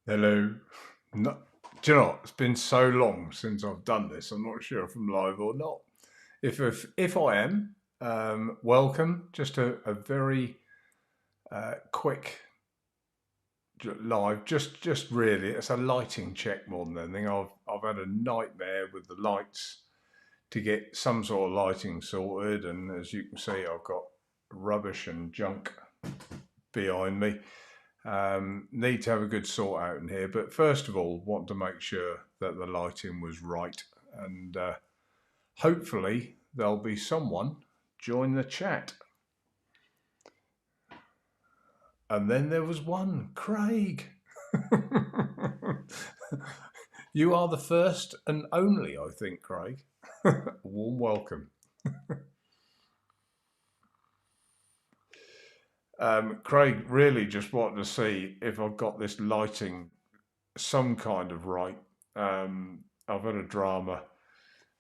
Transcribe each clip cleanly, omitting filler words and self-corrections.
Hello. No, do you know what? It's been so long since I've done this. I'm not sure if I'm live or not. If I am, welcome. Just a very quick live. Just really, it's a lighting check more than anything. I've had a nightmare with the lights to get some sort of lighting sorted, and as you can see, I've got rubbish and junk behind me. Need to have a good sort out in here, but first of all, want to make sure that the lighting was right, and hopefully there'll be someone join the chat. And then there was one, Craig. You are the first and only, I think, Craig. Warm welcome. Craig, really just wanted to see if I've got this lighting some kind of right. I've had a drama,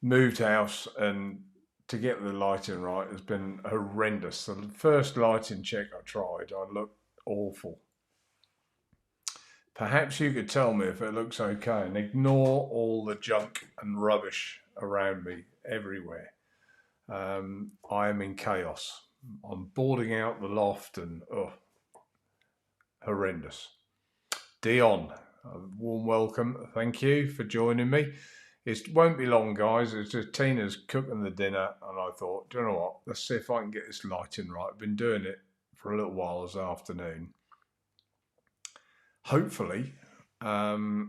moved house, and to get the lighting right has been horrendous. The first lighting check I tried, I looked awful. Perhaps you could tell me if it looks okay and ignore all the junk and rubbish around me everywhere. I am in chaos. I'm boarding out the loft and horrendous. Dion, a warm welcome. Thank you for joining me. It won't be long, guys. It's just Tina's cooking the dinner, and I thought, do you know what? Let's see if I can get this lighting right. I've been doing it for a little while this afternoon. Hopefully, I've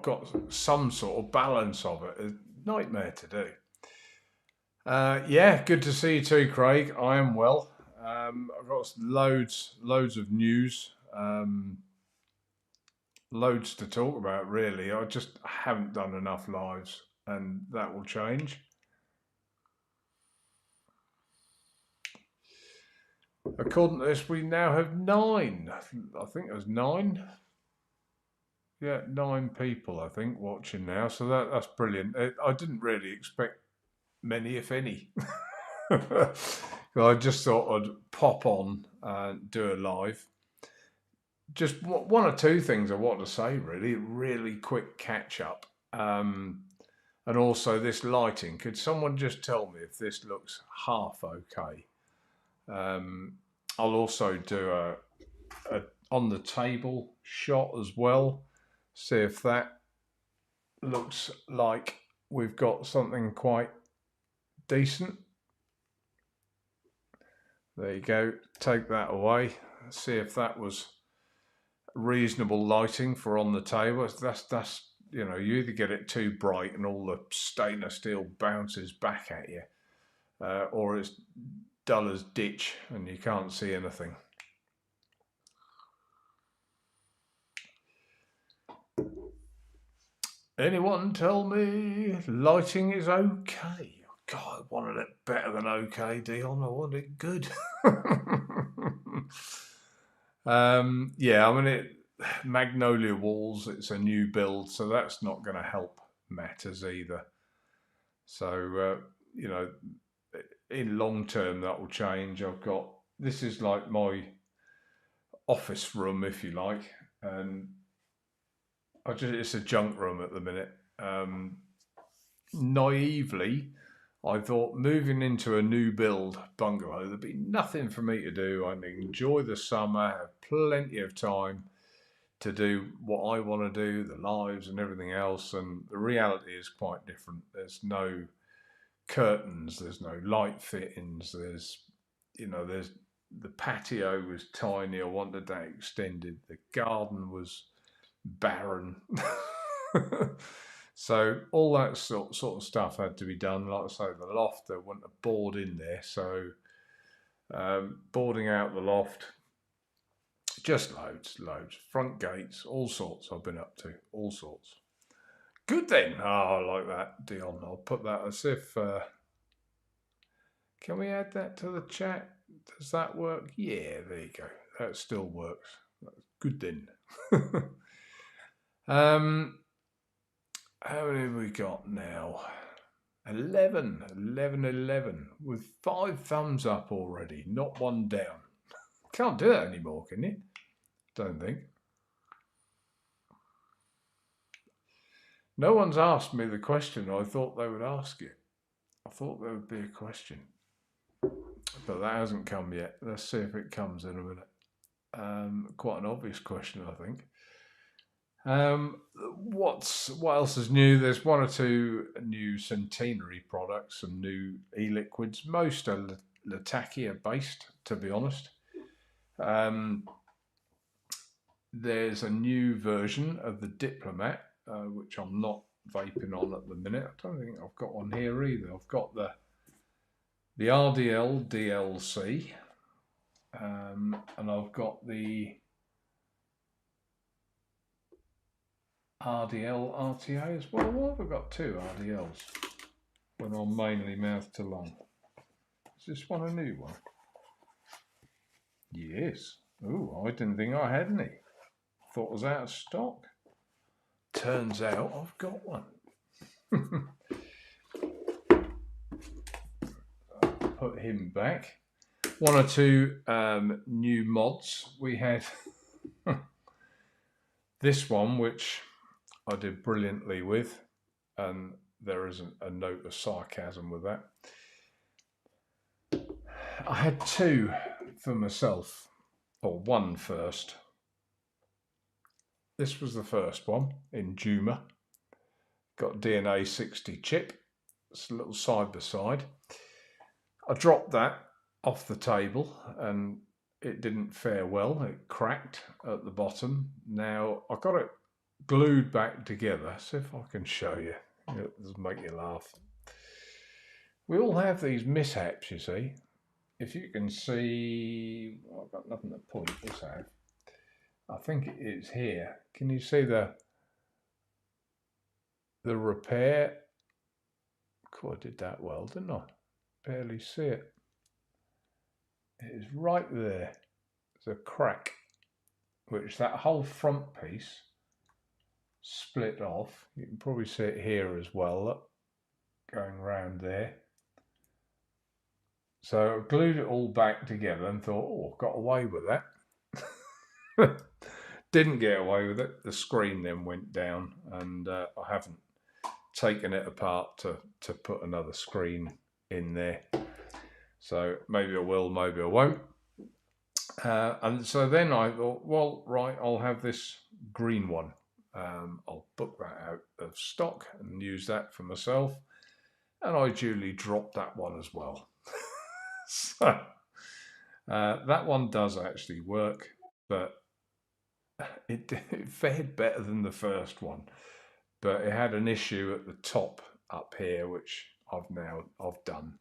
got some sort of balance of it. It's a nightmare to do. Yeah, good to see you too, Craig. I am well. I've got loads of news. Loads to talk about, really. I just haven't done enough lives, and that will change. According to this, we now have 9. I think there's 9. Yeah, 9 people, I think, watching now. So that's brilliant. I didn't really expect many, if any. I just thought I'd pop on and do a live. Just one or two things I want to say, really quick catch up. And also this lighting. Could someone just tell me if this looks half okay? I'll also do a on the table shot as well. See if that looks like we've got something quite decent. There you go. Take that away. See if that was reasonable lighting for on the table. That's you know, you either get it too bright and all the stainless steel bounces back at you, or it's dull as ditch and you can't see anything. Anyone tell me lighting is okay? God, I wanted it better than okay, Dion. I wanted it good. Yeah, I mean, Magnolia Walls, it's a new build, so that's not going to help matters either. So, you know, in long term, that will change. This is like my office room, if you like, and it's a junk room at the minute. Naively, I thought moving into a new build bungalow, there'd be nothing for me to do. I'd enjoy the summer, have plenty of time to do what I want to do, the lives and everything else. And the reality is quite different. There's no curtains, there's no light fittings, there's the patio was tiny. I wanted that extended. The garden was barren. So all that sort of stuff had to be done. Like I say, the loft, there wasn't a board in there, so boarding out the loft, just loads. Front gates, all sorts I've been up to, all sorts. Good then. Oh, I like that, Dion. I'll put that as if. Can we add that to the chat? Does that work? Yeah, there you go. That still works. That's good then. How many have we got now? 11 with 5 thumbs up already, not one down. Can't do that anymore, can you? Don't think. No one's asked me the question I thought they would ask it. I thought there would be a question, but that hasn't come yet. Let's see if it comes in a minute. Quite an obvious question, I think. What else is new? There's one or two new Centenary products, some new e-liquids. Most are Latakia based, to be honest. There's a new version of the Diplomat, which I'm not vaping on at the minute. I don't think I've got one here either. I've got the RDL DLC, and I've got the RDL RTA as well. Why have I got two RDLs when I'm mainly mouth to lung? Is this one a new one? Yes. Oh, I didn't think I had any. Thought it was out of stock. Turns out I've got one. Put him back. One or two new mods. We had this one, which I did brilliantly with, and there isn't a note of sarcasm with that. I had two for myself, or one first. This was the first one in Juma. Got DNA 60 chip. It's a little side by side. I dropped that off the table and it didn't fare well. It cracked at the bottom. Now I got it glued back together. See if I can show you. It'll make you laugh. We all have these mishaps, you see. If you can see, well, I've got nothing to point this out. I think it is here. Can you see the repair? God, I did that well, didn't I? Barely see it. It is right there. There's a crack, which that whole front piece split off. You can probably see it here as well, look, going around there. So I glued it all back together and thought, oh, got away with that. Didn't get away with it. The screen then went down, and I haven't taken it apart to put another screen in there. So maybe I will, maybe I won't. And so then I thought, well, right, I'll have this green one. I'll book that out of stock and use that for myself. And I duly dropped that one as well. So that one does actually work, but it fared better than the first one. But it had an issue at the top up here, which I've done.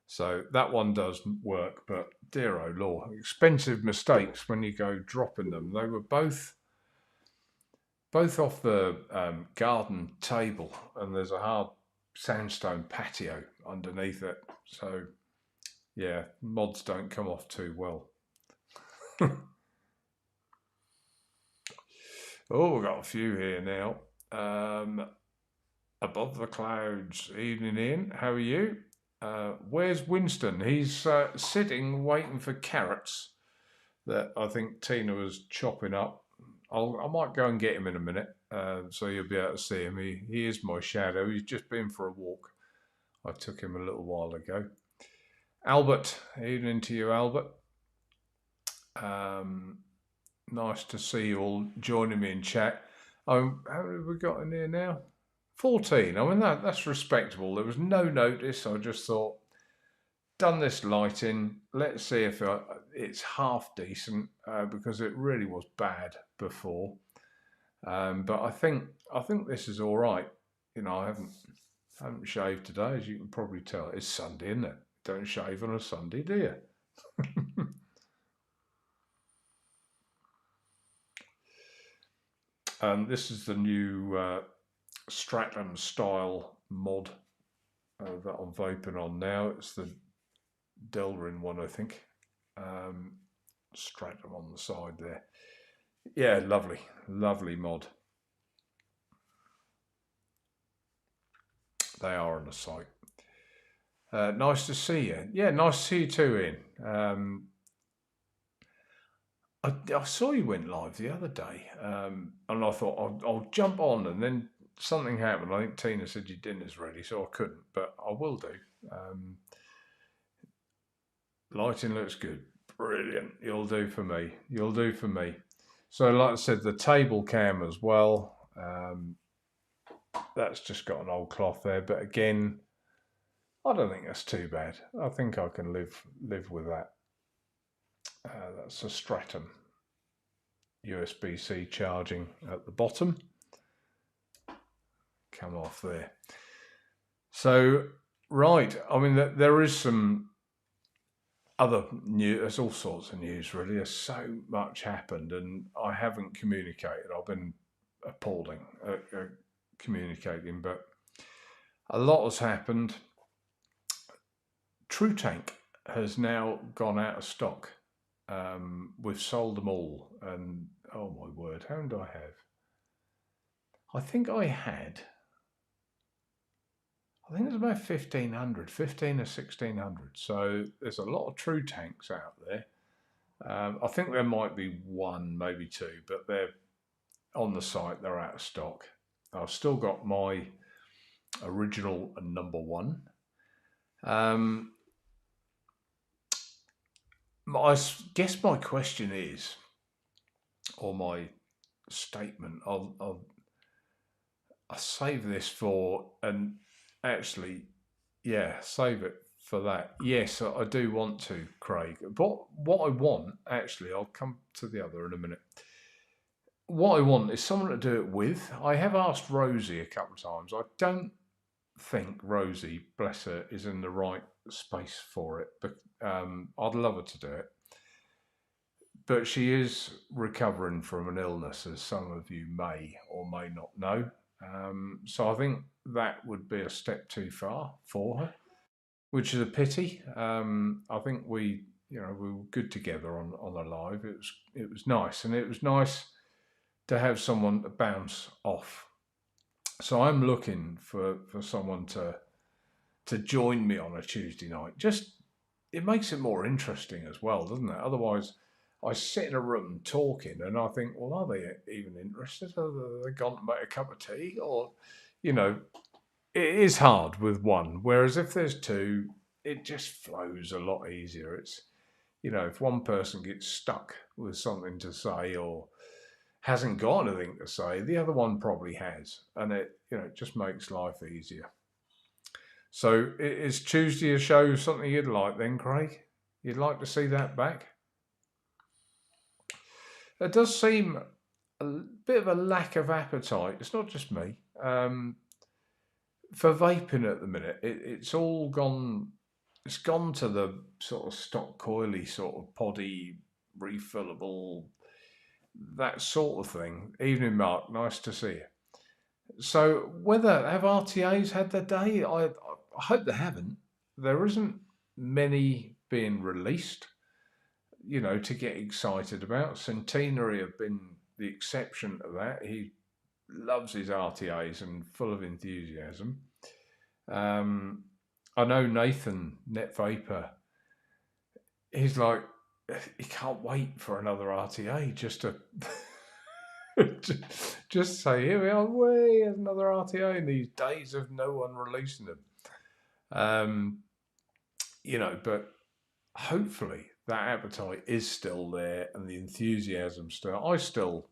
So that one does work, but dear oh Lord, expensive mistakes when you go dropping them. They were both off the garden table, and there's a hard sandstone patio underneath it. So yeah, mods don't come off too well. Oh, we've got a few here now. Above the clouds, evening in. How are you? Where's Winston? He's sitting waiting for carrots that I think Tina was chopping up. I might go and get him in a minute, so you'll be able to see him. He is my shadow. He's just been for a walk. I took him a little while ago. Albert, evening to you, Albert. Nice to see you all joining me in chat. How many have we got in here now? 14. I mean, that's respectable. There was no notice. I just thought, done this lighting. Let's see if it's half decent, because it really was bad before. But I think this is all right. You know, I haven't shaved today, as you can probably tell. It's Sunday, isn't it? Don't shave on a Sunday, do you? And this is the new Stratum style mod that I'm vaping on now. It's the Delrin one, I think. Stratum on the side there. Yeah, lovely mod. They are on the site. Nice to see you. Yeah, nice to see you too, Ian. I saw you went live the other day, and I thought I'll jump on, and then something happened. I think Tina said your dinner's ready, so I couldn't, but I will do. Lighting looks good. Brilliant. You'll do for me. You'll do for me. So, like I said, the table cam as well. That's just got an old cloth there, but again, I don't think that's too bad. I think I can live with that. That's a Stratum USB-C charging at the bottom. Come off there. So, right, I mean, there is some other news. There's all sorts of news, really. There's so much happened, and I haven't communicated. I've been appalling at communicating, but a lot has happened. TrueTank has now gone out of stock. We've sold them all, and oh my word, how many do I have? I think it was about 1,500, 15 or 1,600. So there's a lot of TrueTanks out there. I think there might be one, maybe two, but they're on the site, they're out of stock. I've still got my original number one. I guess my question is, or my statement, I'll save this for, and actually, yeah, save it for that. Yes, I do want to, Craig. But what I want, actually, I'll come to the other in a minute. What I want is someone to do it with. I have asked Rosie a couple of times. I don't think Rosie, bless her, is in the right space for it, but I'd love her to do it. But she is recovering from an illness, as some of you may or may not know. So I think that would be a step too far for her, which is a pity. I think we were good together on a live. It was nice, and it was nice to have someone to bounce off. So I'm looking for someone to join me on a Tuesday night. Just, it makes it more interesting as well, doesn't it? Otherwise, I sit in a room talking and I think, well, are they even interested? Are they gone to make a cup of tea? Or, it is hard with one. Whereas if there's two, it just flows a lot easier. It's, if one person gets stuck with something to say or hasn't got anything to say, the other one probably has. And it just makes life easier. So is Tuesday a show something you'd like then, Craig? You'd like to see that back? There does seem a bit of a lack of appetite. It's not just me. For vaping at the minute, it's all gone. It's gone to the sort of stock coily, sort of poddy, refillable, that sort of thing. Evening, Mark. Nice to see you. So, have RTAs had their day? I hope they haven't. There isn't many being released, to get excited about. Centenary have been the exception to that. He loves his RTAs and full of enthusiasm. I know Nathan, Net Vapor, he's like, he can't wait for another RTA just to just say, here we are, here's another RTA in these days of no one releasing them. But hopefully that appetite is still there and the enthusiasm still. I still,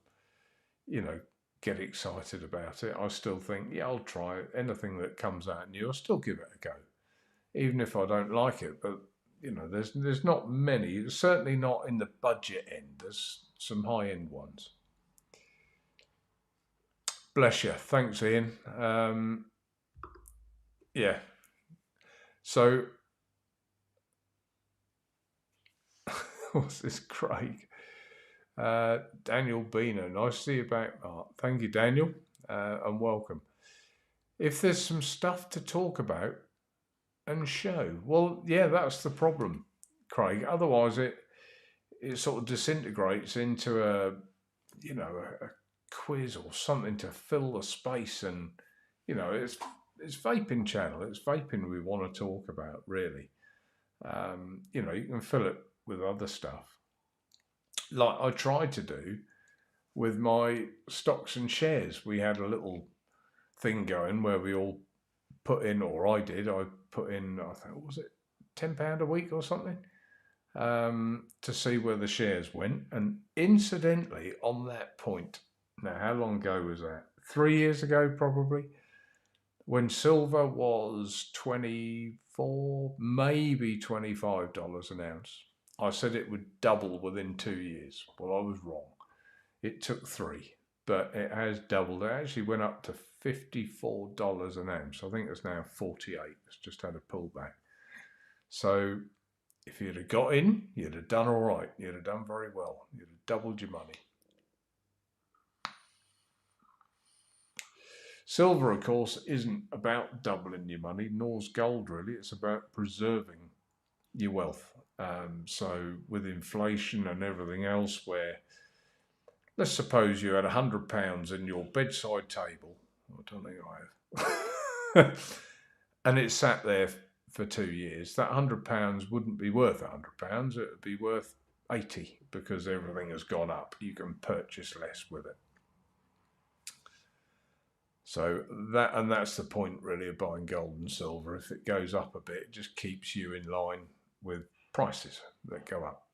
get excited about it. I still think, yeah, I'll try it. Anything that comes out new, I'll still give it a go, even if I don't like it. But there's not many. Certainly not in the budget end. There's some high end ones. Bless you. Thanks, Ian. Yeah. So, what's this, Craig? Daniel Beano, nice to see you back, Mark. Thank you, Daniel, and welcome. If there's some stuff to talk about and show, well, yeah, that's the problem, Craig. Otherwise, it sort of disintegrates into a quiz or something to fill the space, and it's vaping channel. It's vaping we want to talk about, really. You can fill it with other stuff, like I tried to do with my stocks and shares. We had a little thing going where we all put in, or I did, I put in, I think, what was it, £10 a week or something, to see where the shares went. And incidentally, on that point, now how long ago was that? 3 years ago, probably, when silver was 24, maybe $25 an ounce. I said it would double within 2 years. Well, I was wrong. It took 3, but it has doubled. It actually went up to $54 an ounce. I think it's now 48. It's just had a pullback. So if you'd have got in, you'd have done all right. You'd have done very well. You'd have doubled your money. Silver, of course, isn't about doubling your money, nor's gold, really. It's about preserving your wealth. So with inflation and everything else, where let's suppose you had £100 in your bedside table. I don't think I have. And it sat there for 2 years. That £100 wouldn't be worth £100. It would be worth 80 because everything has gone up. You can purchase less with it. So that's the point really of buying gold and silver. If it goes up a bit, it just keeps you in line with prices that go up.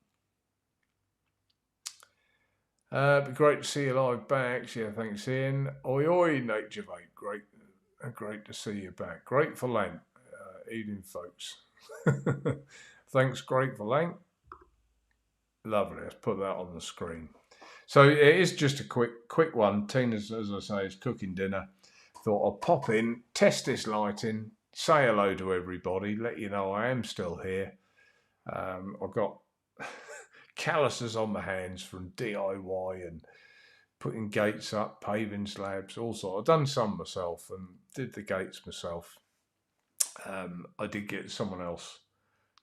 It'd be great to see you live back. Yeah, thanks, Ian. Oi, oi, Nature Vape. Great to see you back. Grateful Lent, eating folks. Thanks, Grateful Lent. Lovely. Let's put that on the screen. So it is just a quick one. Tina's, as I say, is cooking dinner. Thought I'll pop in, test this lighting, say hello to everybody, let you know I am still here. I've got calluses on my hands from DIY and putting gates up, paving slabs, all sorts. I've done some myself and did the gates myself. I did get someone else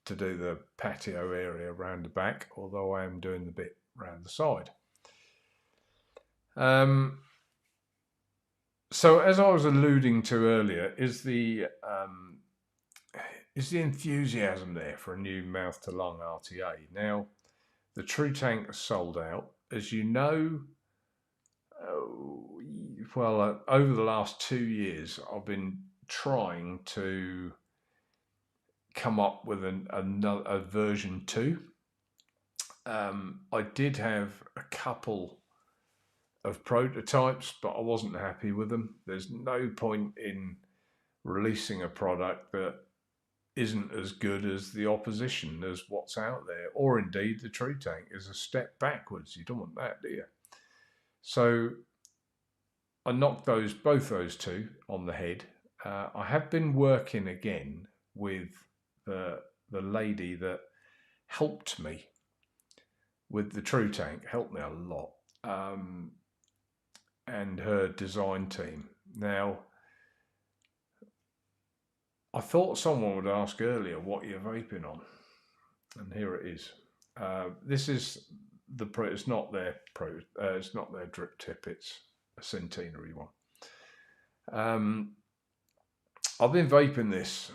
to do the patio area around the back, although I am doing the bit around the side. So as I was alluding to earlier, is the enthusiasm there for a new mouth to lung RTA? Now, the True Tank is sold out. As you know, over the last 2 years, I've been trying to come up with a version 2. I did have a couple of prototypes, but I wasn't happy with them. There's no point in releasing a product that isn't as good as the opposition, as what's out there, or indeed the True Tank is a step backwards. You don't want that, do you? So I knocked both those two on the head. I have been working again with the lady that helped me with the True Tank, helped me a lot. And her design team. Now, I thought someone would ask earlier what you're vaping on, and here it is. This is it's not their it's not their drip tip. It's a centenary one. I've been vaping this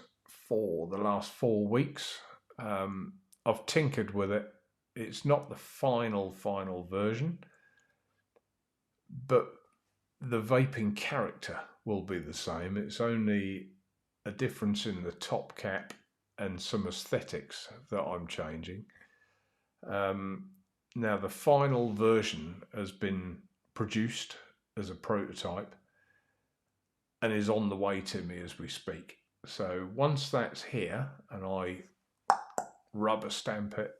for the last 4 weeks. I've tinkered with it. It's not the final version, but the vaping character will be the same. It's only a difference in the top cap and some aesthetics that I'm changing. Now the final version has been produced as a prototype and is on the way to me as we speak. So once that's here and I rubber stamp it,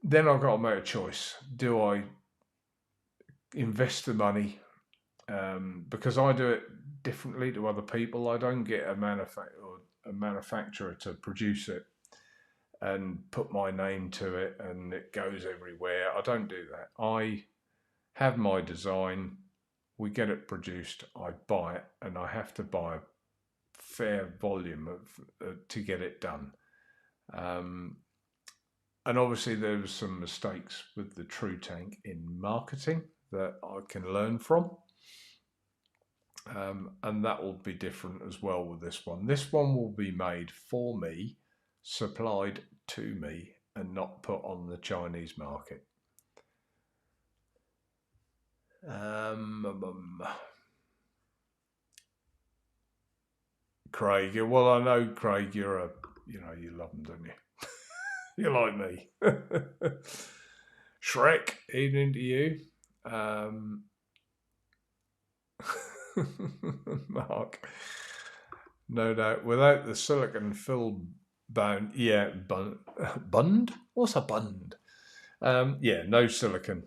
then I've got to make a choice. Do I invest the money? Because I do it differently to other people. I don't get a manufacturer to produce it and put my name to it and it goes everywhere. I don't do that. I have my design, we get it produced, I buy it, and I have to buy a fair volume to get it done. And obviously there was some mistakes with the True Tank in marketing that I can learn from. And that will be different as well with this one. This one will be made for me, supplied to me, and not put on the Chinese market. Craig. Well, I know, Craig, you love them, don't you? You're like me. Shrek, evening to you. Mark, no doubt. Without the silicon fill bound, yeah, bund? What's a bund? Yeah, no silicon.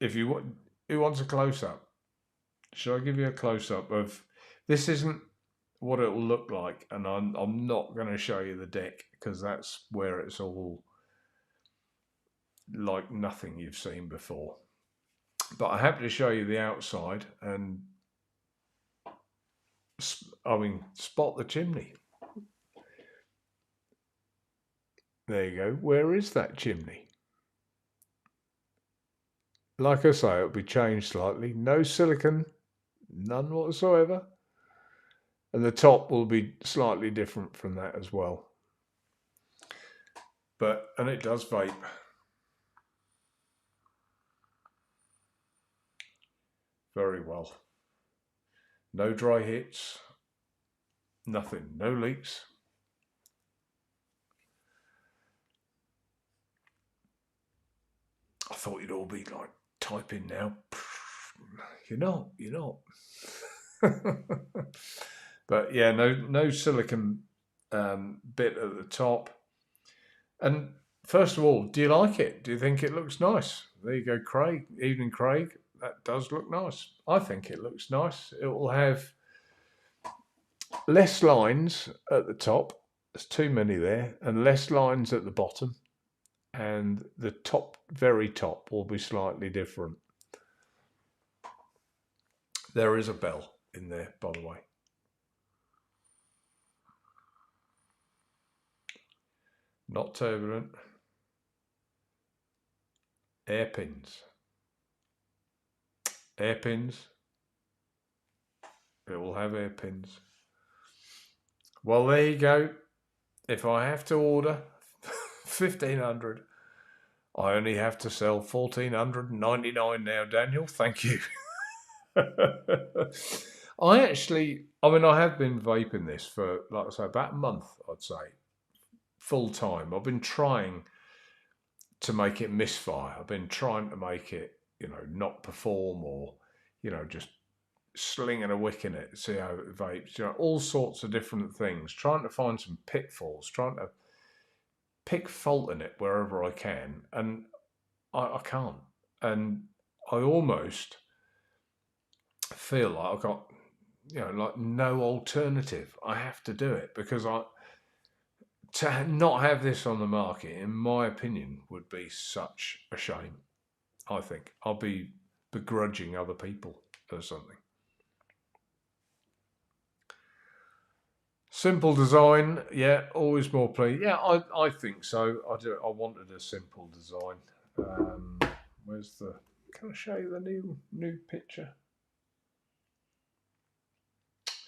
If you want, who wants a close up? Shall I give you a close up of this? Isn't what it'll look like, and I'm not going to show you the deck because that's where it's all like nothing you've seen before. But I'm happy to show you the outside and spot the chimney. There you go. Where is that chimney? Like I say, it'll be changed slightly. No silicon, none whatsoever. And the top will be slightly different from that as well. And it does vape. Very well. No dry hits. Nothing. No leaks. I thought you'd all be like typing now. You're not. But yeah, no silicon bit at the top. And first of all, do you like it? Do you think it looks nice? There you go, Craig. Evening, Craig. That does look nice. I think it looks nice. It will have less lines at the top. There's too many there. And less lines at the bottom. And the top, very top, will be slightly different. There is a bell in there, by the way. Not turbulent. Airpins. Airpins. It will have airpins. Well, there you go. If I have to order 1,500, I only have to sell 1,499 now, Daniel. Thank you. I have been vaping this for, like I say, about a month, I'd say, full time. I've been trying to make it misfire. I've been trying to make it, not perform or, just slinging a wick in it, see how it vapes, all sorts of different things, trying to find some pitfalls, trying to pick fault in it wherever I can. And I can't. And I almost feel like I've got, like no alternative. I have to do it because to not have this on the market, in my opinion, would be such a shame. I think I'll be begrudging other people or something. Simple design, yeah, always more pleased. Yeah, I think so. I wanted a simple design. Can I show you the new picture?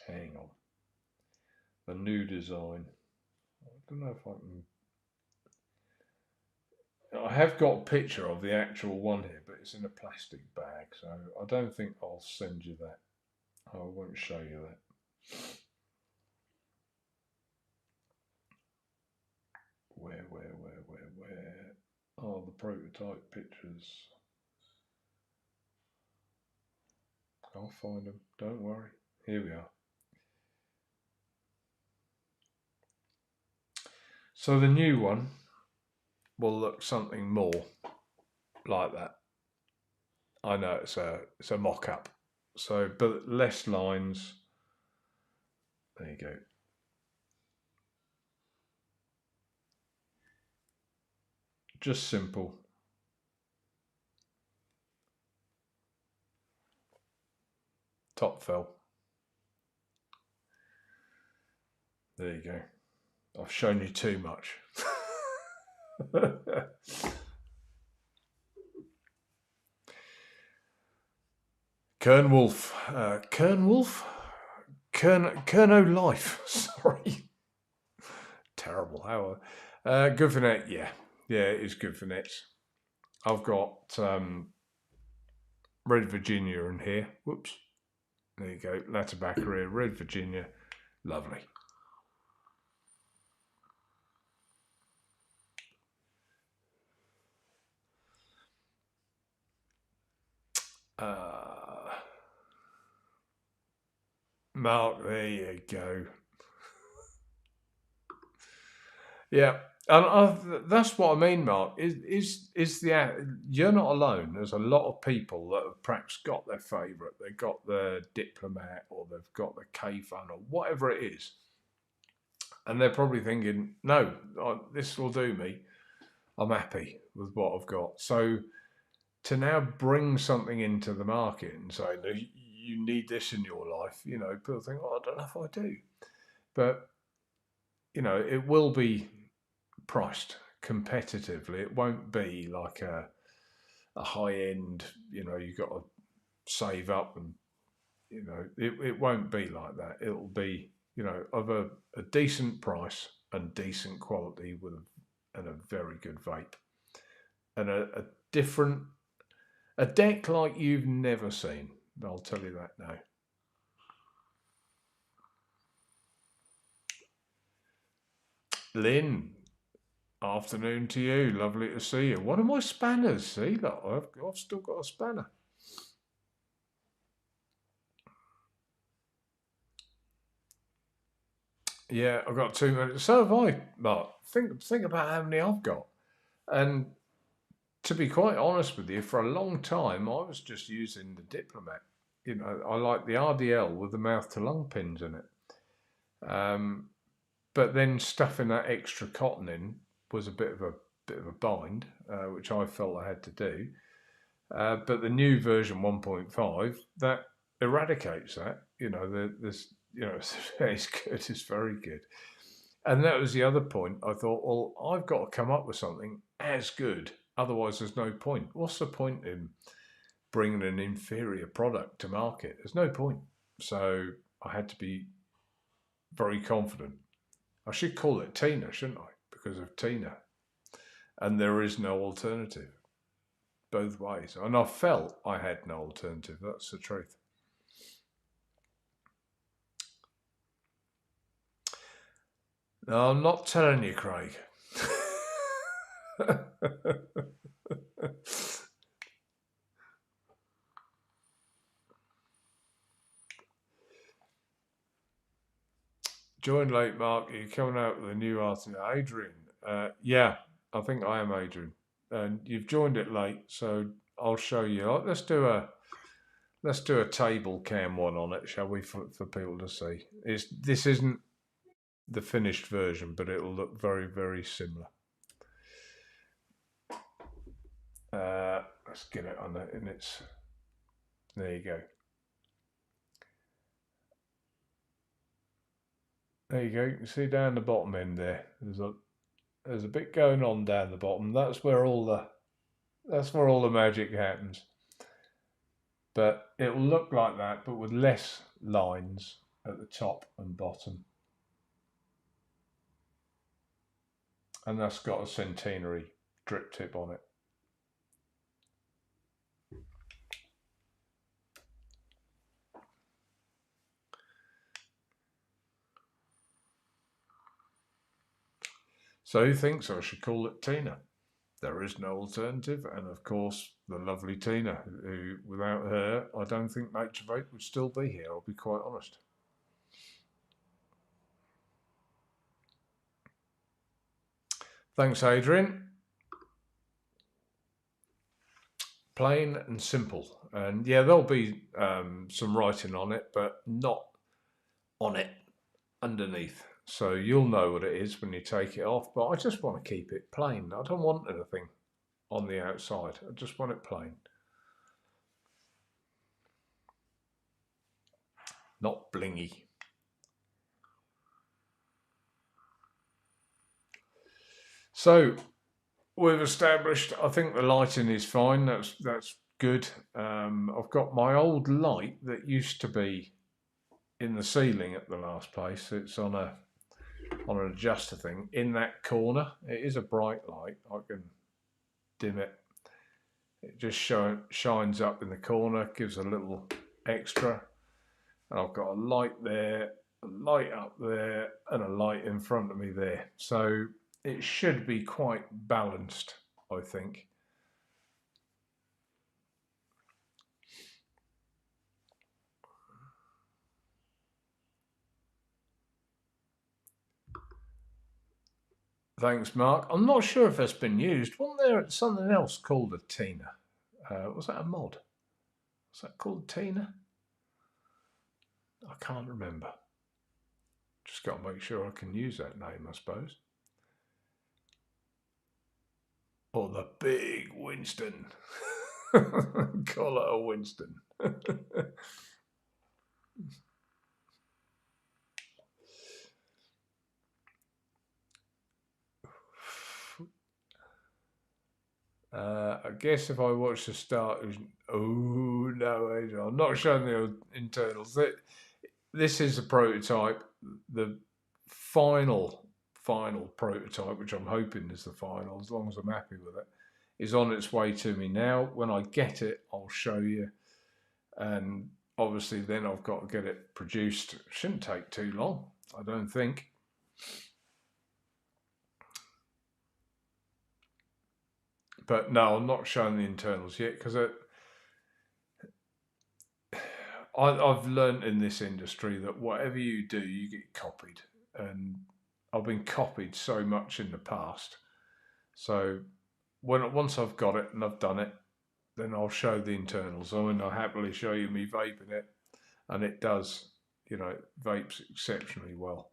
Hang on. The new design. I don't know if I can. I have got a picture of the actual one here, but it's in a plastic bag, so I don't think I'll send you that. I won't show you that. Where are the prototype pictures? I'll find them, don't worry. Here we are. So the new one will look something more like that. I know it's a mock-up, so but less lines. There you go. Just simple. Top fill. There you go. I've shown you too much. Kern Wolf. Kerno Life. Sorry. Terrible. How? Good for net. Yeah, it is good for nets. I've got Red Virginia in here. Whoops. There you go. Latibaccaria, Red Virginia. Lovely. Mark, there you go. Yeah, and that's what I mean, Mark. You're not alone. There's a lot of people that have perhaps got their favourite. They've got the Diplomat, or they've got the K-Fun, or whatever it is, and they're probably thinking, "No, this will do me. I'm happy with what I've got." So to now bring something into the market and say, "No, you need this in your life," people think, "Oh, I don't know if I do," but it will be priced competitively. It won't be like a high end, you've got to save up, and it won't be like that. It'll be, of a decent price and decent quality and a very good vape, and a different, a deck like you've never seen. I'll tell you that now. Lynn, afternoon to you. Lovely to see you. One of my spanners. See, look, I've still got a spanner. Yeah, I've got 2 minutes. So have I, Mark. Think about how many I've got. And to be quite honest with you, for a long time, I was just using the Diplomat. I like the RDL with the mouth to lung pins in it. But then stuffing that extra cotton in was a bit of a bind, which I felt I had to do. But the new version 1.5 that eradicates that. It's good. It's very good. And that was the other point. I thought, well, I've got to come up with something as good. Otherwise, there's no point. What's the point in bringing an inferior product to market? There's no point. So I had to be very confident. I should call it Tina, shouldn't I? Because of Tina. And there is no alternative. Both ways. And I felt I had no alternative. That's the truth. No, I'm not telling you, Craig. Join late, Mark. You're coming out with a new article. Adrian. Yeah, I think I am Adrian. And you've joined it late, so I'll show you. Let's do a table cam one on it, shall we, for people to see. This isn't the finished version, but it'll look very, very similar. Let's get it on it, and there you go. There you go. You can see down the bottom end there. There's a bit going on down the bottom. That's where all the magic happens. But it'll look like that, but with less lines at the top and bottom. And that's got a centenary drip tip on it. So who thinks I should call it Tina? There is no alternative, and of course the lovely Tina, who without her I don't think Nature Vape would still be here, I'll be quite honest. Thanks, Adrian. Plain and simple, and yeah, there'll be some writing on it, but not on it, underneath. So you'll know what it is when you take it off, but I just want to keep it plain. I don't want anything on the outside. I just want it plain. Not blingy. So we've established, I think the lighting is fine. That's good. I've got my old light that used to be in the ceiling at the last place. It's on an adjuster thing in that corner. It is a bright light. I can dim it. It just shines up in the corner, gives a little extra. And I've got a light there, a light up there, and a light in front of me there. So it should be quite balanced, I think. Thanks, Mark. I'm not sure if that's been used. Wasn't there something else called a Tina? Was that a mod? Was that called Tina? I can't remember. Just got to make sure I can use that name, I suppose. Or the big Winston. Call it a Winston. I guess if I watch the start, oh no, Adrian, I'm not showing the internals. This is a prototype. The final prototype, which I'm hoping is the final, as long as I'm happy with it, is on its way to me now. When I get it, I'll show you. And obviously then I've got to get it produced. It shouldn't take too long, I don't think. But no, I'm not showing the internals yet because I've learned in this industry that whatever you do, you get copied. And I've been copied so much in the past. So once I've got it and I've done it, then I'll show the internals. I mean, I'll happily show you me vaping it. And it does, you know, it vapes exceptionally well.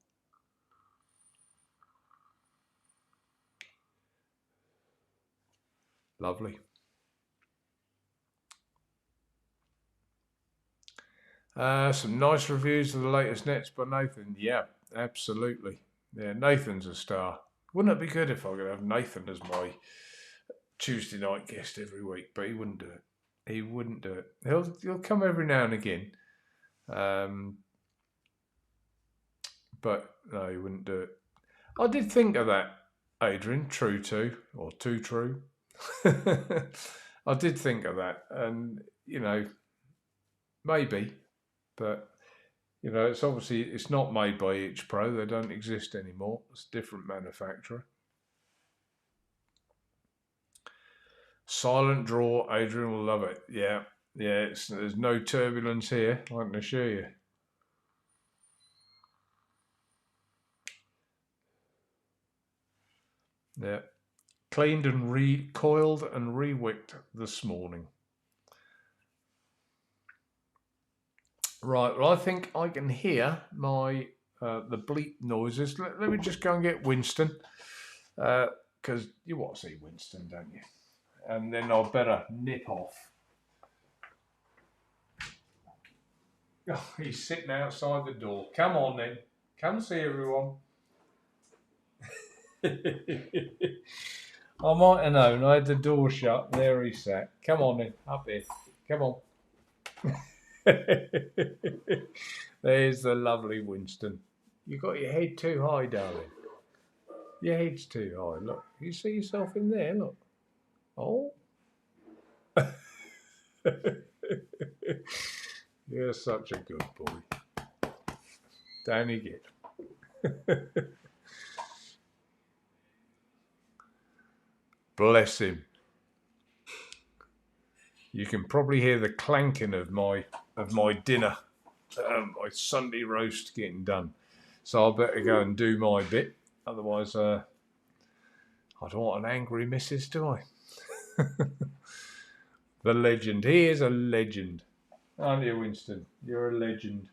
Lovely. Some nice reviews of the latest nets by Nathan. Yeah, absolutely. Yeah, Nathan's a star. Wouldn't it be good if I could have Nathan as my Tuesday night guest every week? But he wouldn't do it. He wouldn't do it. He'll come every now and again. But no, he wouldn't do it. I did think of that, Adrian. True too, or too true. I did think of that, and you know, maybe, but you know, it's not made by Itch Pro. They don't exist anymore. It's a different manufacturer. Silent draw, Adrian will love it. Yeah, yeah. There's no turbulence here, I can assure you. Yeah, cleaned and recoiled and rewicked this morning. Right, well, I think I can hear my the bleep noises. Let me just go and get Winston, because you want to see Winston, don't you? And then I'll better nip off. Oh, he's sitting outside the door. Come on then. Come see everyone. I might have known. I had the door shut. There he sat. Come on then. Up here. Come on. There's the lovely Winston. You got your head too high, darling. Your head's too high. Look. You see yourself in there? Look. Oh. You're such a good boy. Down you get. Bless him. You can probably hear the clanking of my dinner, my Sunday roast getting done. So I better go and do my bit. Otherwise, I don't want an angry missus, do I? The legend. He is a legend. Aren't you, Winston? You're a legend.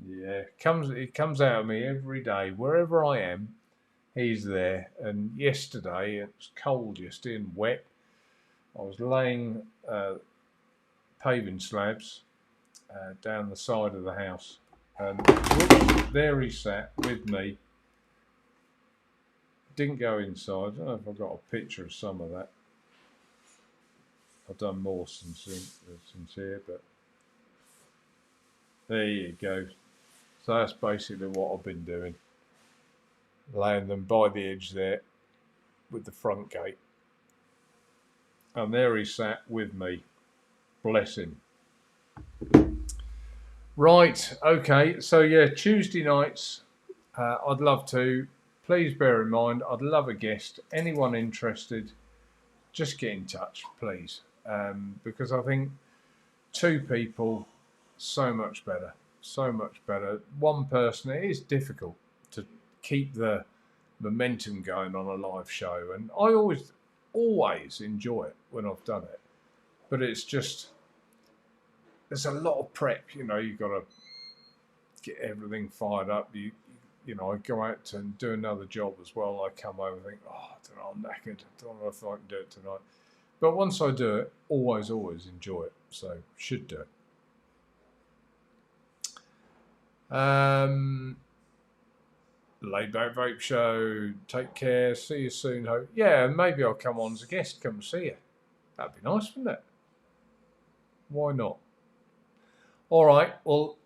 Yeah. It comes out of me every day. Wherever I am, he's there. And yesterday, it was cold yesterday and wet. I was laying paving slabs down the side of the house. And whoops, there he sat with me. Didn't go inside. I don't know if I've got a picture of some of that. I've done more since here, but there you go. So that's basically what I've been doing. Laying them by the edge there with the front gate. And there he sat with me. Bless him. Right, okay. So yeah, Tuesday nights. I'd love to. Please bear in mind, I'd love a guest. Anyone interested, just get in touch, please. Because I think two people, so much better. So much better. One person, it is difficult to keep the momentum going on a live show. And I always enjoy it when I've done it. But it's just, there's a lot of prep, you've got to get everything fired up. I go out and do another job as well. I come home and think, oh, I don't know, I'm knackered. I don't know if I can do it tonight. But once I do it, always enjoy it. So should do it. Laid Back Vape Show. Take care. See you soon. Hope. Yeah, maybe I'll come on as a guest. Come and see you. That'd be nice, wouldn't it? Why not? All right. Well,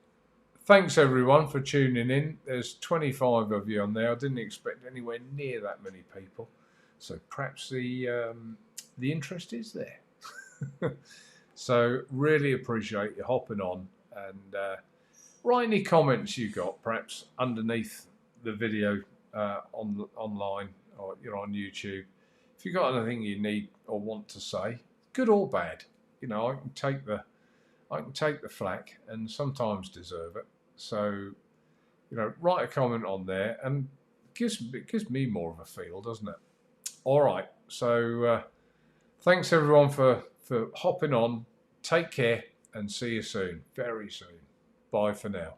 thanks everyone for tuning in. There's 25 of you on there. I didn't expect anywhere near that many people. So perhaps the interest is there. So really appreciate you hopping on, and write any comments you got perhaps underneath the video online or on YouTube. If you got anything you need or want to say, good or bad, I can take the flack and sometimes deserve it. So write a comment on there, and it gives me more of a feel, doesn't it? All right. So thanks everyone for hopping on. Take care and see you soon, very soon. Bye for now.